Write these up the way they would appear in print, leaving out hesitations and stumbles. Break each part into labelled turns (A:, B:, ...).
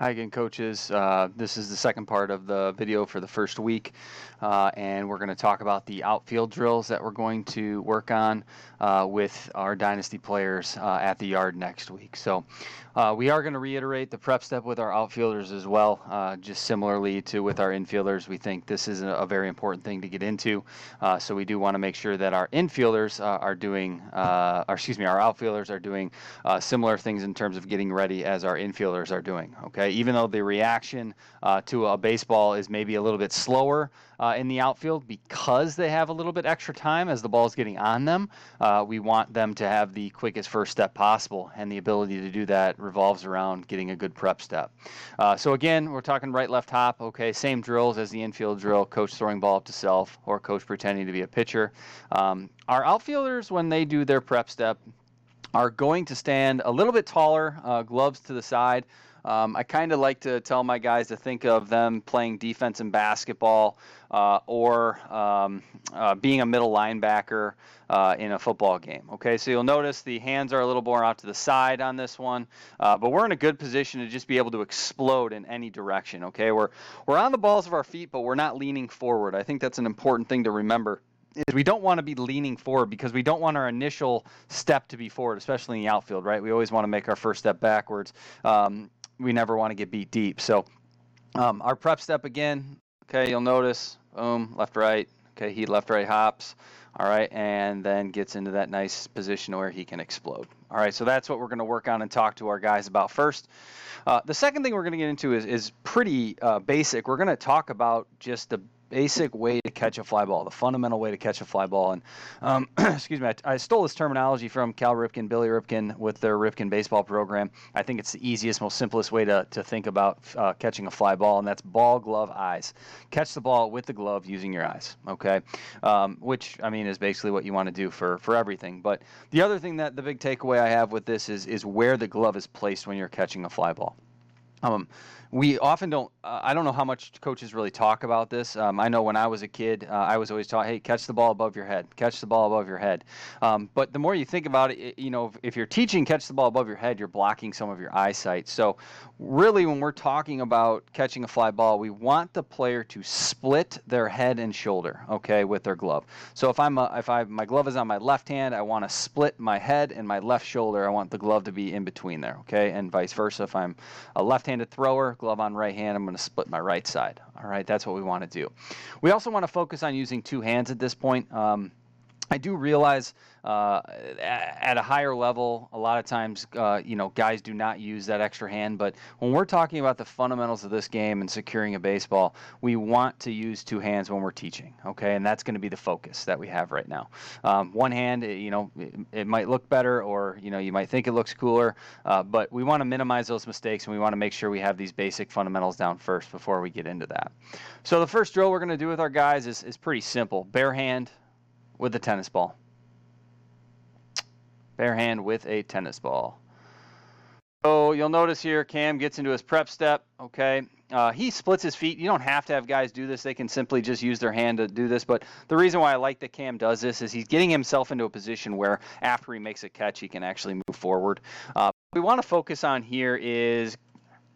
A: Hi again, coaches. This is the second part of the video for the first week, and we're going to talk about the outfield drills that we're going to work on with our Dynasty players at the yard next week. So we are going to reiterate the prep step with our outfielders as well, just similarly to with our infielders. We think this is a very important thing to get into, so we do want to make sure that our infielders are doing, our outfielders are doing similar things in terms of getting ready as our infielders are doing. Okay, even though the reaction to a baseball is maybe a little bit slower in the outfield because they have a little bit extra time as the ball is getting on them, we want them to have the quickest first step possible, and the ability to do that revolves around getting a good prep step. So again, we're talking right, left, hop. Okay, same drills as the infield drill, coach throwing ball up to self or coach pretending to be a pitcher. Our outfielders, when they do their prep step, are going to stand a little bit taller, gloves to the side. I kind of like to tell my guys to think of them playing defense in basketball or being a middle linebacker in a football game. Okay, so you'll notice the hands are a little more out to the side on this one, but we're in a good position to just be able to explode in any direction. Okay, we're on the balls of our feet, but we're not leaning forward. I think that's an important thing to remember. Is we don't want to be leaning forward because we don't want our initial step to be forward, especially in the outfield, right? We always want to make our first step backwards. We never want to get beat deep. So our prep step again, okay, you'll notice, boom, left, right. Okay, he left, right hops. All right, and then gets into that nice position where he can explode. All right, so that's what we're going to work on and talk to our guys about first. The second thing we're going to get into is pretty basic. We're going to talk about just the basic way to catch a fly ball, the fundamental way to catch a fly ball. And excuse me, I stole this terminology from Cal Ripken, Billy Ripken with their Ripken baseball program. I think it's the easiest, most simplest way to think about catching a fly ball, and that's ball, glove, eyes. Catch the ball with the glove using your eyes, okay? Which, I mean, is basically what you want to do for everything. But the other thing that the big takeaway I have with this is where the glove is placed when you're catching a fly ball. We often don't, I don't know how much coaches really talk about this. I know when I was a kid, I was always taught, hey, catch the ball above your head, catch the ball above your head. But the more you think about it, you know, if you're teaching catch the ball above your head, you're blocking some of your eyesight. So really, when we're talking about catching a fly ball, we want the player to split their head and shoulder, okay, with their glove. So if my glove is on my left hand, I want to split my head and my left shoulder. I want the glove to be in between there, okay, and vice versa. If I'm a left-handed thrower, glove on right hand, I'm going to split my right side. All right, that's what we want to do. We also want to focus on using two hands at this point. I do realize at a higher level, a lot of times, you know, guys do not use that extra hand. But when we're talking about the fundamentals of this game and securing a baseball, we want to use two hands when we're teaching, okay? And that's going to be the focus that we have right now. One hand, you know, it might look better, or, you know, you might think it looks cooler, but we want to minimize those mistakes, and we want to make sure we have these basic fundamentals down first before we get into that. So the first drill we're going to do with our guys is pretty simple. Bare hand with a tennis ball. Bare hand with a tennis ball. So you'll notice here Cam gets into his prep step, okay? He splits his feet. You don't have to have guys do this. They can simply just use their hand to do this. But the reason why I like that Cam does this is he's getting himself into a position where after he makes a catch, he can actually move forward. What we want to focus on here is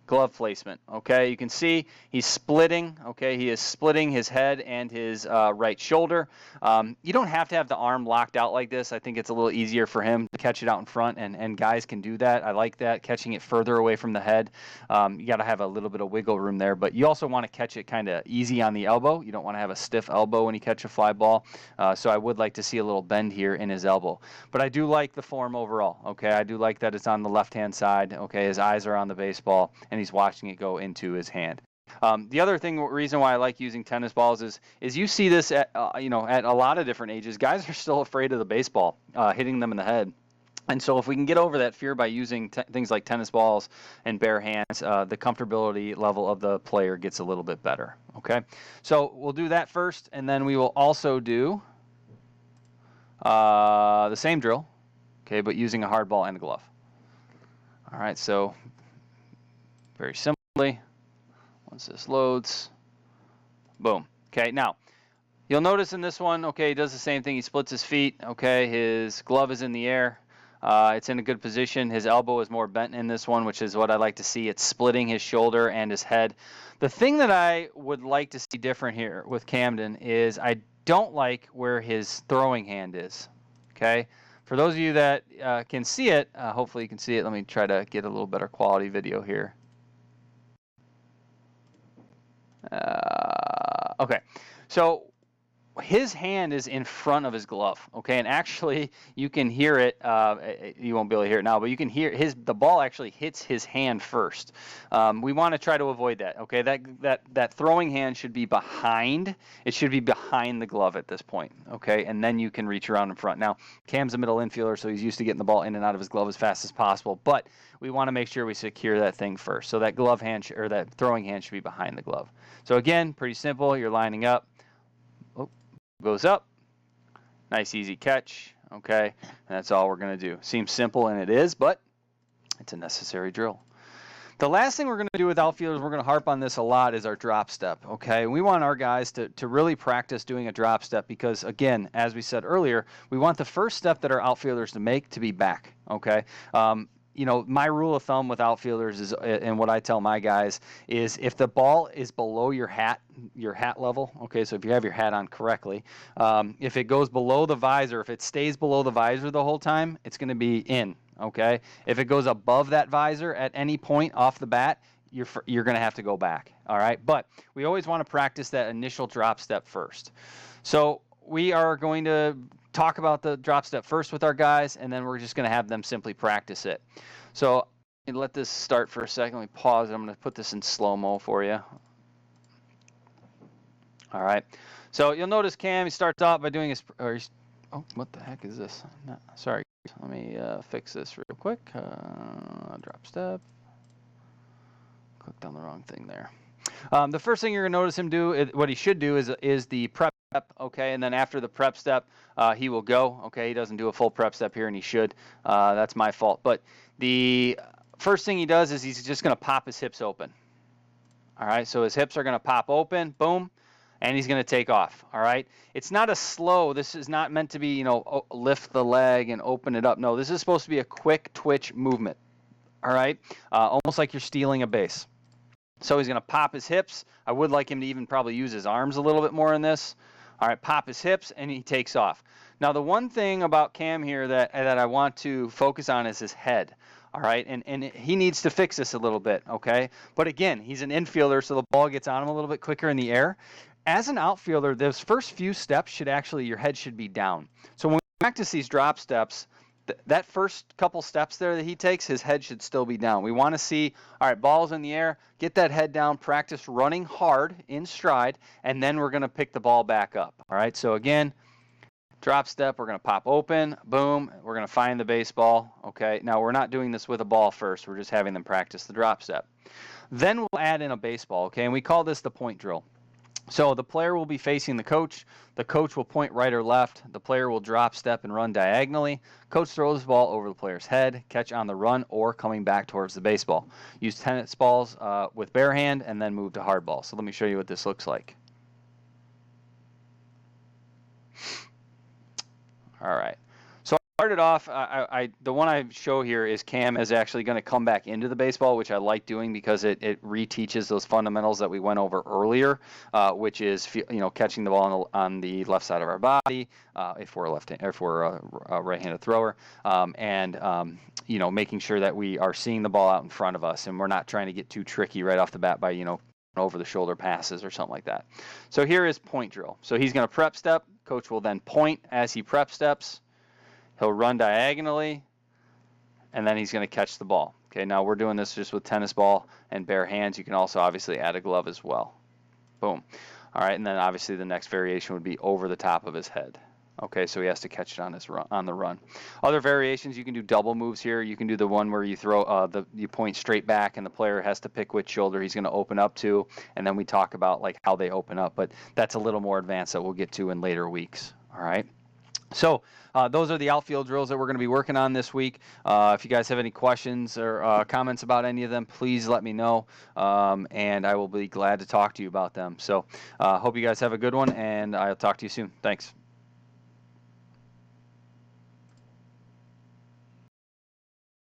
A: glove placement, okay? You can see he's splitting, okay? He is splitting his head and his right shoulder. You don't have to have the arm locked out like this. I think it's a little easier for him to catch it out in front, and guys can do that. I like that, catching it further away from the head. You got to have a little bit of wiggle room there, but you also want to catch it kind of easy on the elbow. You don't want to have a stiff elbow when you catch a fly ball, so I would like to see a little bend here in his elbow. But I do like the form overall, okay? I do like that it's on the left-hand side, okay? His eyes are on the baseball, and he's watching it go into his hand. The other reason why I like using tennis balls is you see this at you know, at a lot of different ages. Guys are still afraid of the baseball hitting them in the head. And so if we can get over that fear by using things like tennis balls and bare hands, the comfortability level of the player gets a little bit better. Okay, so we'll do that first, and then we will also do the same drill, okay, but using a hard ball and a glove. All right, so very simply, once this loads, boom. Okay, now you'll notice in this one, okay, he does the same thing. He splits his feet, okay, his glove is in the air. It's in a good position. His elbow is more bent in this one, which is what I like to see. It's splitting his shoulder and his head. The thing that I would like to see different here with Camden is I don't like where his throwing hand is. Okay, for those of you that can see it, hopefully you can see it. Let me try to get a little better quality video here. Okay, so his hand is in front of his glove, okay, and actually you can hear it. You won't be able to hear it now, but you can hear the ball actually hits his hand first. We want to try to avoid that, okay. That throwing hand should be behind. It should be behind the glove at this point, okay, and then you can reach around in front. Now, Cam's a middle infielder, so he's used to getting the ball in and out of his glove as fast as possible, but we want to make sure we secure that thing first. So that glove hand or that throwing hand should be behind the glove. So again, pretty simple. You're lining up. Goes up, nice easy catch, okay, and that's all we're going to do. Seems simple, and it is, but it's a necessary drill. The last thing we're going to do with outfielders, we're going to harp on this a lot, is our drop step, okay? We want our guys to really practice doing a drop step because, again, as we said earlier, we want the first step that our outfielders to make to be back, okay? You know, my rule of thumb with outfielders is, and what I tell my guys is, if the ball is below your hat level, okay, so if you have your hat on correctly, if it goes below the visor, if it stays below the visor the whole time, it's going to be in, okay? If it goes above that visor at any point off the bat, you're going to have to go back, all right? But we always want to practice that initial drop step first. So we are going to talk about the drop step first with our guys, and then we're just going to have them simply practice it. So let this start for a second. Let me pause. I'm going to put this in slow-mo for you. All right. So you'll notice Cam, he starts off by doing his, oh, what the heck is this? No, sorry. Let me fix this real quick. Drop step. Clicked on the wrong thing there. The first thing you're going to notice him do, what he should do is the prep step, okay, and then after the prep step, he will go, okay. He doesn't do a full prep step here, and he should. That's my fault. But the first thing he does is he's just going to pop his hips open. All right, so his hips are going to pop open, boom, and he's going to take off. All right, it's not a slow. This is not meant to be, you know, lift the leg and open it up. No, this is supposed to be a quick twitch movement. All right, almost like you're stealing a base. So he's going to pop his hips. I would like him to even probably use his arms a little bit more in this. All right, pop his hips, and he takes off. Now, the one thing about Cam here that I want to focus on is his head. All right, and he needs to fix this a little bit, okay? But again, he's an infielder, so the ball gets on him a little bit quicker in the air. As an outfielder, those first few steps should actually, your head should be down. So when we practice these drop steps, that first couple steps there that he takes, his head should still be down. We want to see, all right, ball's in the air, get that head down, practice running hard in stride, and then we're going to pick the ball back up. All right, so again, drop step, we're going to pop open, boom, we're going to find the baseball, okay? Now, we're not doing this with a ball first. We're just having them practice the drop step. Then we'll add in a baseball, okay? And we call this the point drill. So the player will be facing the coach will point right or left, the player will drop step and run diagonally, coach throws the ball over the player's head, catch on the run or coming back towards the baseball. Use tennis balls with bare hand and then move to hard ball. So let me show you what this looks like. All right. So I started off, the one I show here is Cam is actually going to come back into the baseball, which I like doing because it reteaches those fundamentals that we went over earlier, which is, you know, catching the ball on the left side of our body, if we're a right-handed thrower, and you know, making sure that we are seeing the ball out in front of us and we're not trying to get too tricky right off the bat by, you know, over the shoulder passes or something like that. So here is point drill. So he's going to prep step. Coach will then point as he prep steps. He'll run diagonally, and then he's going to catch the ball. Okay, now we're doing this just with tennis ball and bare hands. You can also obviously add a glove as well. Boom. All right, and then obviously the next variation would be over the top of his head. Okay, so he has to catch it on the run. Other variations, you can do double moves here. You can do the one where you throw you point straight back, and the player has to pick which shoulder he's going to open up to, and then we talk about like how they open up. But that's a little more advanced that we'll get to in later weeks. All right. So those are the outfield drills that we're going to be working on this week. If you guys have any questions or comments about any of them, please let me know, and I will be glad to talk to you about them. So hope you guys have a good one, and I'll talk to you soon. Thanks.